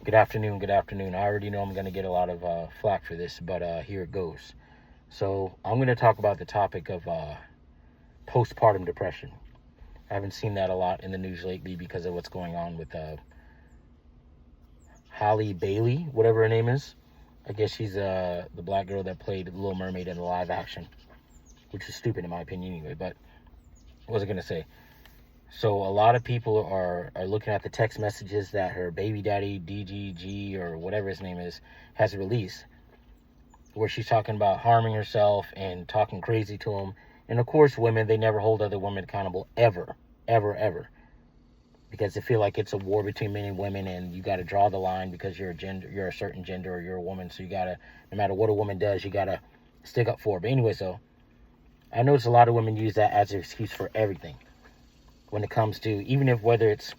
Good afternoon. Good afternoon. I already know I'm going to get a lot of flack for this, but here it goes. So, I'm going to talk about the topic of postpartum depression. I haven't seen that a lot in the news lately because of what's going on with Halle Bailey, whatever her name is. I guess she's the black girl that played Little Mermaid in the live action, which is stupid in my opinion anyway. But what was I going to say? So a lot of people are looking at the text messages that her baby daddy, DGG, or whatever his name is, has released, where she's talking about harming herself and talking crazy to him. And of course, women, they never hold other women accountable, ever, ever, ever. Because they feel like it's a war between men and women, and you got to draw the line because you're a certain gender, or you're a woman. So you got to, no matter what a woman does, you got to stick up for her. But anyway, so I notice a lot of women use that as an excuse for everything. When it comes to, even if whether it's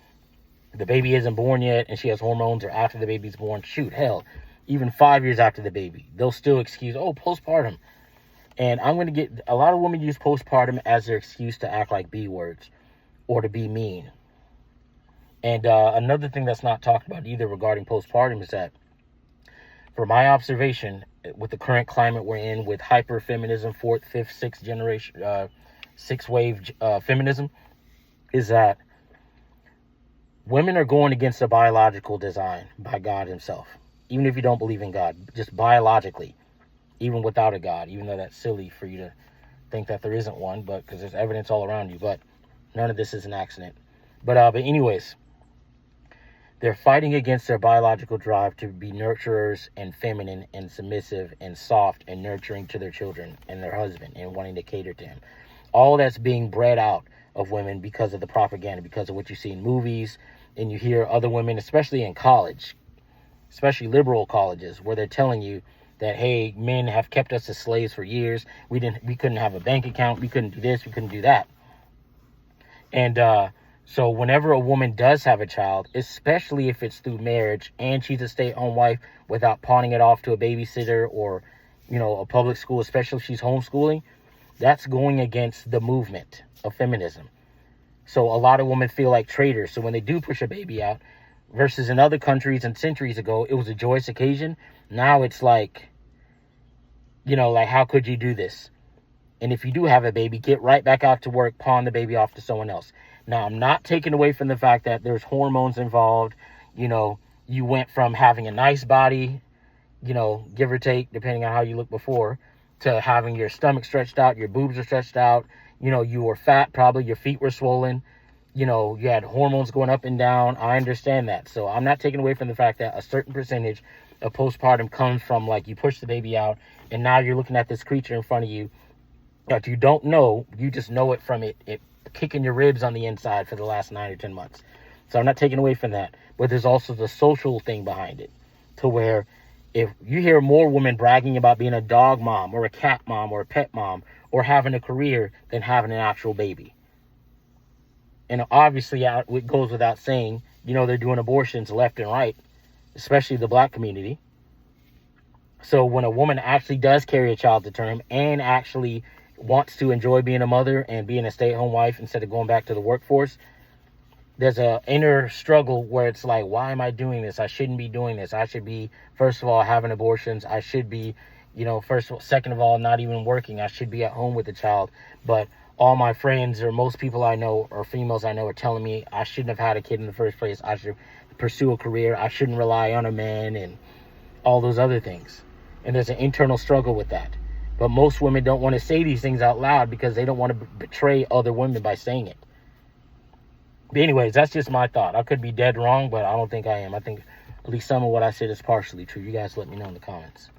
the baby isn't born yet and she has hormones, or after the baby's born, shoot, hell, even 5 years after the baby, they'll still excuse, oh, postpartum. And I'm going to get, a lot of women use postpartum as their excuse to act like B words or to be mean. And another thing that's not talked about either regarding postpartum is that, for my observation, with the current climate we're in, with hyper-feminism, fourth, fifth, sixth generation, sixth-wave feminism, is that women are going against the biological design by God himself. Even if you don't believe in God, just biologically, even without a God, even though that's silly for you to think that there isn't one, but because there's evidence all around you, but none of this is an accident. But anyways, they're fighting against their biological drive to be nurturers and feminine and submissive and soft and nurturing to their children and their husband and wanting to cater to him. All that's being bred out of women because of the propaganda, because of what you see in movies, and you hear other women, especially in college, especially liberal colleges, where they're telling you that, hey, men have kept us as slaves for years. We couldn't have a bank account. We couldn't do this. We couldn't do that. And so whenever a woman does have a child, especially if it's through marriage and she's a stay-at-home wife without pawning it off to a babysitter or, a public school, especially if she's homeschooling, that's going against the movement of feminism. So a lot of women feel like traitors. So when they do push a baby out, versus in other countries and centuries ago, it was a joyous occasion. Now it's like, like, how could you do this? And if you do have a baby, get right back out to work, pawn the baby off to someone else. Now, I'm not taking away from the fact that there's hormones involved. You went from having a nice body, give or take, depending on how you look before, to having your stomach stretched out, your boobs are stretched out, you were fat, probably your feet were swollen, you had hormones going up and down. I understand that. So I'm not taking away from the fact that a certain percentage of postpartum comes from, like, you push the baby out and now you're looking at this creature in front of you that you don't know. You just know it from it kicking your ribs on the inside for the last 9 or 10 months. So I'm not taking away from that. But there's also the social thing behind it, to where if you hear more women bragging about being a dog mom or a cat mom or a pet mom or having a career than having an actual baby. And obviously, it goes without saying, they're doing abortions left and right, especially the black community. So when a woman actually does carry a child to term and actually wants to enjoy being a mother and being a stay-at-home wife instead of going back to the workforce, there's a inner struggle where it's like, why am I doing this? I shouldn't be doing this. I should be, first of all, having abortions. I should be, second of all, not even working. I should be at home with the child. But all my friends, or most people I know, or females I know, are telling me I shouldn't have had a kid in the first place. I should pursue a career. I shouldn't rely on a man and all those other things. And there's an internal struggle with that. But most women don't want to say these things out loud because they don't want to betray other women by saying it. But anyways, that's just my thought. I could be dead wrong, but I don't think I am. I think at least some of what I said is partially true. You guys let me know in the comments.